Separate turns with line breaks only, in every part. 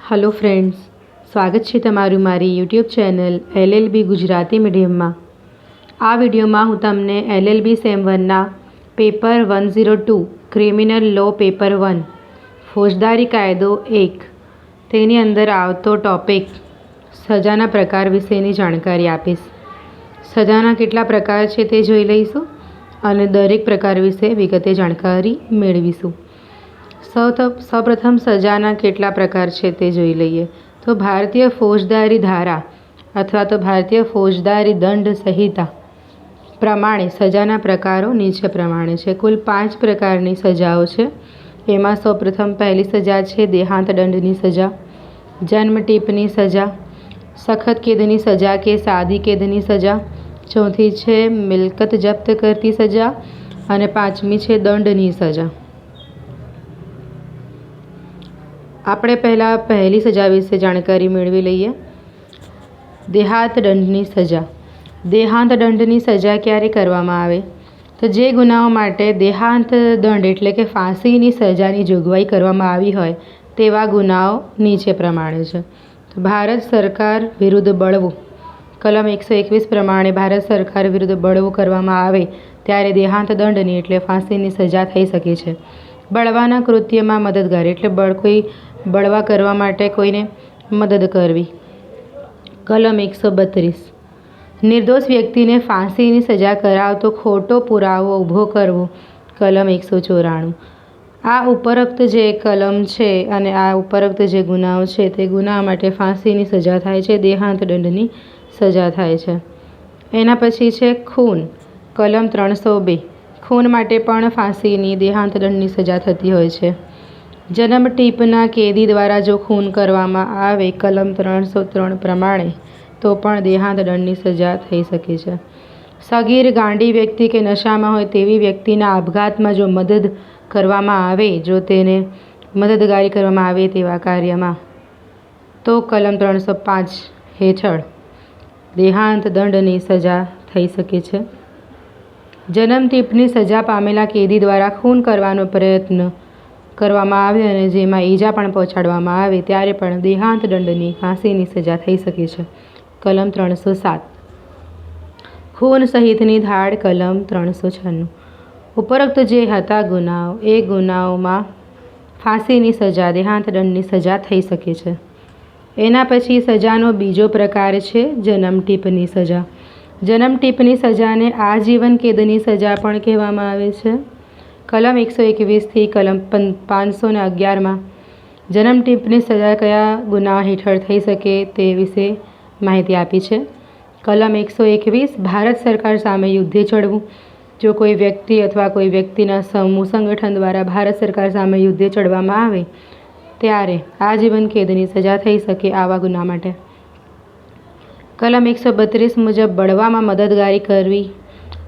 Hello friends, स्वागत है तमारू मारी YouTube channel LLB Gujarati medium में। आ वीडियो में हूँ तमने LLB सेम 1 ना पेपर 102 क्रिमिनल लॉ पेपर 1 फौजदारी कायदो 1 तेनी अंदर आवतो टॉपिक सजाना प्रकार विशेनी जानकारी आपीश। सजाना केटला प्रकार छे ते जोई लईशुं अने दरेक प्रकार विषे विगते जानकारी मेळवीशुं। सौप्रथम सजाना केटला प्रकार छे ते जोई लईए। तो भारतीय फौजदारी धारा अथवा तो भारतीय फौजदारी दंड संहिता प्रमाणे सजाना प्रकारो नीचे प्रमाणे छे। कुल 5 प्रकारनी सजाओ छे। एमां सौप्रथम पहली सजा छे देहांत दंडनी सजा, जन्म टीपनी सजा, सखत कैदनी सजा के सादी कैदनी सजा, चौथी छे मिलकत जप्त करती सजा अने 5મી छे दंडनी सजा। આપણે પહેલી સજા વિશે જાણકારી મેળવી લઈએ। દેહાંત દંડની સજા। દેહાંત દંડની સજા ક્યારે કરવામાં આવે? તો જે ગુનાઓ માટે દેહાંત દંડ એટલે કે ફાંસીની સજાની જોગવાઈ કરવામાં આવી હોય તેવા ગુનાઓ નીચે પ્રમાણે છે। તો ભારત સરકાર વિરુદ્ધ બળવો કલમ 121 પ્રમાણે ભારત સરકાર વિરુદ્ધ બળવો કરવામાં આવે ત્યારે દેહાંત દંડની એટલે ફાંસીની સજા થઈ શકે છે। બળવાના કૃત્યમાં મદદગાર એટલે કોઈ બળવા કરવા માટે કોઈને મદદ કરવી। કલમ 132 નિર્દોષ વ્યક્તિને ફાંસીની સજા કરાવતો ખોટો પુરાવો ઊભો કરવો। કલમ 194 આ ઉપરોક્ત જે કલમ છે અને આ ઉપરોક્ત જે ગુનાઓ છે તે ગુના માટે ફાંસીની સજા થાય છે, દેહાંત દંડની સજા થાય છે। એના પછી છે ખૂન। કલમ 302 ખૂન માટે પણ ફાંસીની દેહાંત દંડની સજા થતી હોય છે। જન્મ ટીપના કેદી દ્વારા જો ખૂન કરવામાં આવે કલમ 303 પ્રમાણે તો પણ દેહાંત દંડની સજા થઈ શકે છે। સગીર ગાંડી વ્યક્તિ કે નશામાં હોય તેવી વ્યક્તિના આપઘાતમાં જો મદદ કરવામાં આવે, જો તેને મદદગારી કરવામાં આવે તેવા કાર્યમાં તો કલમ 305 હેઠળ દેહાંત દંડની સજા થઈ શકે છે। જન્મ ટીપની સજા પામેલા કેદી દ્વારા ખૂન કરવાનો પ્રયત્ન કરવામાં આવે અને જેમાં ઈજા પણ પહોંચાડવામાં આવે ત્યારે પણ દેહાંત દંડની ફાંસીની સજા થઈ શકે છે। કલમ 307 ખૂન સહિતની ધાડ। કલમ 396 ઉપરોક્ત જે હતા ગુનાઓ એ ગુનાઓમાં ફાંસીની સજા, દેહાંત દંડની સજા થઈ શકે છે। એના પછી સજાનો બીજો પ્રકાર છે જન્મ ટીપની સજા। જન્મ ટીપની સજાને આજીવન કેદની સજા પણ કહેવામાં આવે છે। કલમ 121 થી કલમ 511માં જન્મ ટીપની સજા કયા ગુના હેઠળ થઈ શકે તે વિશે માહિતી આપી છે। કલમ 121 ભારત સરકાર સામે યુદ્ધે ચડવું। જો કોઈ વ્યક્તિ અથવા કોઈ વ્યક્તિના સમૂહ સંગઠન દ્વારા ભારત સરકાર સામે યુદ્ધે ચડવામાં આવે ત્યારે આજીવન કેદની સજા થઈ શકે આવા ગુના માટે। કલમ 132 મુજબ બળવામાં મદદગારી કરવી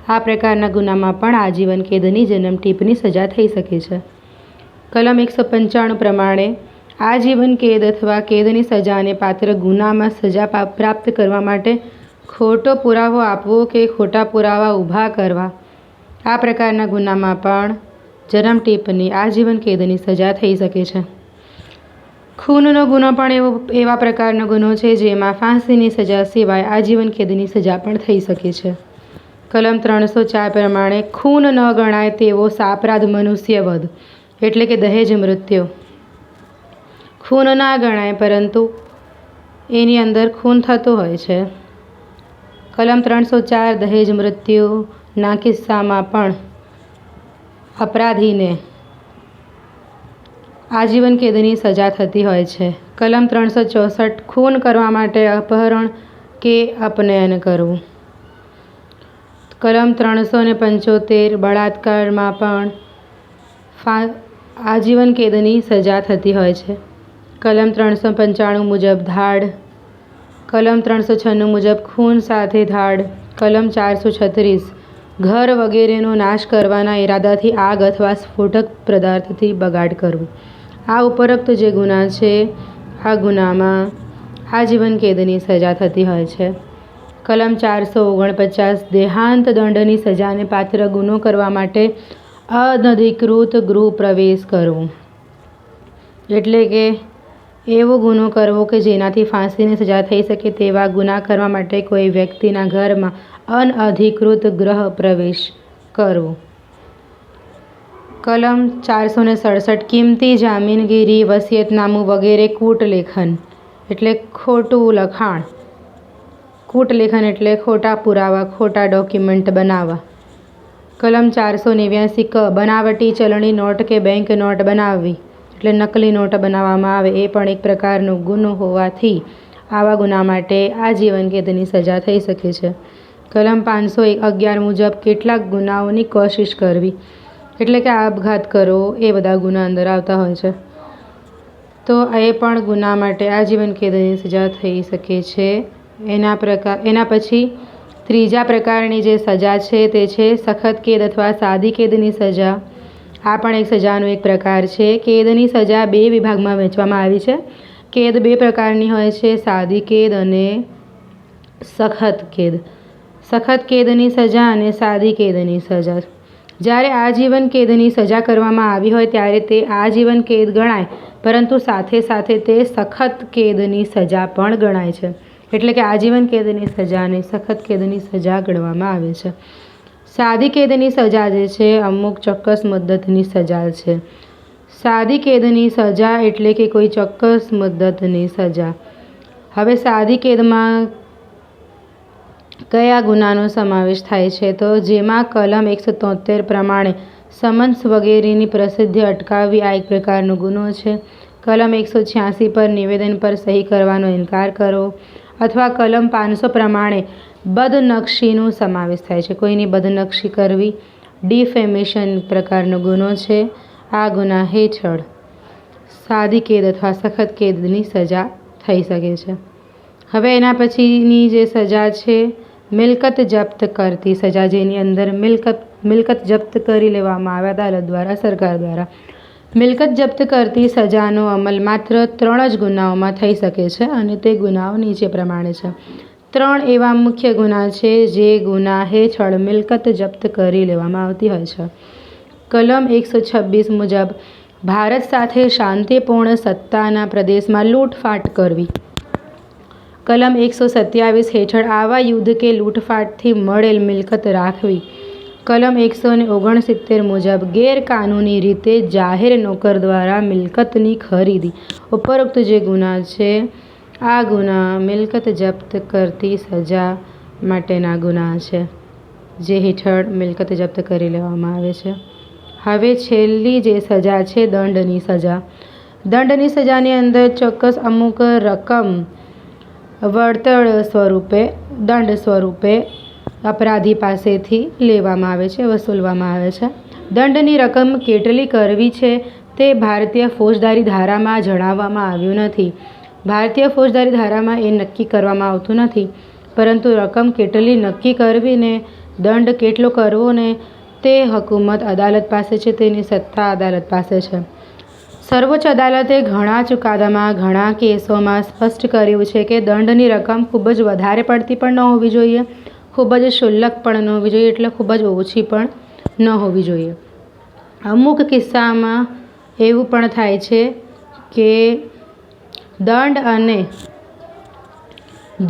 આ પ્રકારના ગુનામાં પણ આજીવન કેદની જન્મ ટીપની સજા થઈ શકે છે। કલમ 195 પ્રમાણે આજીવન કેદ અથવા કેદની સજાને પાત્ર ગુનામાં સજા પ્રાપ્ત કરવા માટે ખોટો પુરાવો આપવો કે ખોટા પુરાવા ઊભા કરવા આ પ્રકારના ગુનામાં પણ જન્મ ટીપની આજીવન કેદની સજા થઈ શકે છે। ખૂનનો ગુનો પણ એવા પ્રકારનો ગુનો છે જેમાં ફાંસીની સજા સિવાય આજીવન કેદની સજા પણ થઈ શકે છે। કલમ 304 પ્રમાણે ખૂન ન ગણાય તેવો સાપરાધ મનુષ્યવધ એટલે કે દહેજ મૃત્યુ। ખૂન ના ગણાય પરંતુ એની અંદર ખૂન થતું હોય છે। કલમ 304 દહેજ મૃત્યુના કિસ્સામાં પણ અપરાધીને આજીવન કેદની સજા થતી હોય છે। કલમ 364 ખૂન કરવા માટે અપહરણ કે અપનયન કરવું। કલમ 375 બળાત્કારમાં પણ આજીવન કેદની સજા થતી હોય છે। કલમ 395 મુજબ ધાડ। કલમ 396 મુજબ ખૂન સાથે ધાડ। કલમ 436 ઘર વગેરેનો નાશ કરવાના ઈરાદાથી આગ અથવા સ્ફોટક પદાર્થથી બગાડ કરવું। આ ઉપરોક્ત જે ગુના છે આ ગુનામાં આજીવન કેદની સજા થતી હોય છે। કલમ 449 દેહાંત દંડની સજાને પાત્ર ગુનો કરવા માટે અનધિકૃત ગૃહ પ્રવેશ કરવો એટલે કે એવો ગુનો કરવો કે જેનાથી ફાંસીની સજા થઈ શકે તેવા ગુના કરવા માટે કોઈ વ્યક્તિના ઘરમાં અનઅધિકૃત ગૃહ પ્રવેશ કરવો. કલમ 467 કિંમતી જામીનગીરી, વસિયતનામું વગેરે કૂટલેખન એટલે ખોટું લખાણ. કૂટલેખન એટલે ખોટા પુરાવા, ખોટા ડોક્યુમેન્ટ બનાવવા. કલમ 489 ક બનાવટી ચલણી નોટ કે બેંક નોટ બનાવવી એટલે નકલી નોટ બનાવવામાં આવે એ પણ એક પ્રકારનો ગુનો હોવાથી આવા ગુના માટે આજીવન કેદની સજા થઈ શકે છે. કલમ 511 મુજબ કેટલાક ગુનાઓની કોશિશ કરવી એટલે કે આપઘાત કરવો એ બધા ગુના અંદર આવતા હોય છે, તો એ પણ ગુના માટે આજીવન કેદની સજા થઈ શકે છે. એના પછી ત્રીજા પ્રકારની જે સજા છે તે છે સખત કેદ અથવા સાદી કેદની સજા. આ પણ એક સજાનો એક પ્રકાર છે. કેદની સજા બે વિભાગમાં વહેંચવામાં આવી છે. કેદ બે પ્રકારની હોય છે, સાદી કેદ અને સખત કેદ. સખત કેદની સજા અને સાદી કેદની સજા. જ્યારે આજીવન કેદની સજા કરવામાં આવી હોય ત્યારે તે આજીવન કેદ ગણાય, પરંતુ સાથે સાથે તે સખત કેદની સજા પણ ગણાય છે. એટલે કે આજીવન કેદની સજા અને સખત કેદની સજા ગણવામાં આવે છે. સાદી કેદની સજા જે છે અમુક ચોક્કસ મુદ્દતની સજા છે. સાદી કેદની સજા એટલે કે કોઈ ચોક્કસ મુદ્દતની સજા. હવે સાદી કેદમાં કયા ગુનાનો સમાવેશ થાય છે તો જેમાં કલમ 173 પ્રમાણે સમન્સ વગેરેની પ્રસિદ્ધિ અટકાવવી આ એક પ્રકારનો ગુનો છે. કલમ 186 પર નિવેદન પર સહી કરવાનો ઇનકાર કરવો અથવા કલમ 500 પ્રમાણે બદનક્ષીનો સમાવેશ થાય છે. કોઈની બદનક્ષી કરવી ડિફેમેશન પ્રકારનો ગુનો છે. આ ગુના હેઠળ સાદી કેદ અથવા સખત કેદની સજા થઈ શકે છે. હવે એના પછીની જે સજા છે મિલકત જપ્ત કરતી સજા, જેની અંદર મિલકત જપ્ત કરી લેવામાં આવે અદાલત દ્વારા, સરકાર દ્વારા. મિલકત જપ્ત કરતી સજાનો અમલ માત્ર 3 જ ગુનાઓમાં થઈ શકે છે અને તે ગુનાઓ નીચે પ્રમાણે છે. 3 એવા મુખ્ય ગુના છે જે ગુના હેઠળ મિલકત જપ્ત કરી લેવામાં આવતી હોય છે. કલમ 126 મુજબ ભારત સાથે શાંતિપૂર્ણ સત્તાના પ્રદેશમાં લૂંટફાટ કરવી. કલમ 127 હેઠળ આવા યુદ્ધ કે લૂંટફાટથી મળેલ મિલકત રાખવી. કલમ 169 મુજબ ગેરકાનૂની રીતે જાહેર નોકર દ્વારા મિલકતની ખરીદી. ઉપરોક્ત જે ગુના છે આ ગુના મિલકત જપ્ત કરતી સજા માટેના ગુના છે, જે હેઠળ મિલકત જપ્ત કરી લેવામાં આવે છે. હવે છેલ્લી જે સજા છે દંડની સજા. દંડની સજાની અંદર ચોક્કસ અમુક રકમ વળતર સ્વરૂપે, દંડ સ્વરૂપે અપરાધી પાસેથી લેવામાં આવે છે, વસૂલવામાં આવે છે. દંડની રકમ કેટલી કરવી છે તે ભારતીય ફોજદારી ધારામાં જણાવવામાં આવ્યું નથી. ભારતીય ફોજદારી ધારામાં એ નક્કી કરવામાં આવતું નથી, પરંતુ રકમ કેટલી નક્કી કરવી ને દંડ કેટલો કરવો ને તે હકુમત અદાલત પાસે છે, તેની સત્તા અદાલત પાસે છે. સર્વોચ્ચ અદાલતે ઘણા ચુકાદામાં, ઘણા કેસોમાં સ્પષ્ટ કર્યું છે કે દંડની રકમ ખૂબ જ વધારે પડતી પણ ન હોવી જોઈએ, ખૂબ જ ક્ષુલ્લક પણ ન હોવી જોઈએ, એટલે ખૂબ જ ઓછી પણ ન હોવી જોઈએ. અમુક કિસ્સામાં એવું પણ થાય છે કે દંડ અને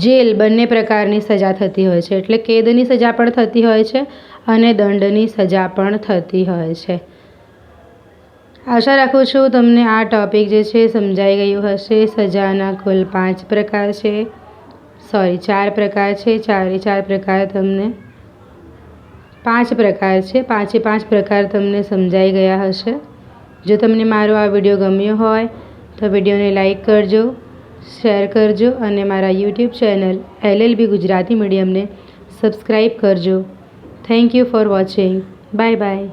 જેલ બંને પ્રકારની સજા થતી હોય છે. એટલે કેદની સજા પણ થતી હોય છે અને દંડની સજા પણ થતી હોય છે. આશા રાખું છું તમને આ ટૉપિક જે છે સમજાઈ ગયું હશે. સજાના કુલ 4 પ્રકાર છે. 4 પ્રકાર તમને 5 પ્રકાર છે. 5 પ્રકાર તમને સમજાઈ ગયા હશે. જો તમને મારો આ વિડીયો ગમ્યો હોય તો વિડીયોને લાઈક કરજો, શેર કરજો અને મારા યુટ્યુબ ચેનલ LLB ગુજરાતી મીડિયમને સબસ્ક્રાઈબ કરજો. Thank you for watching. Bye by.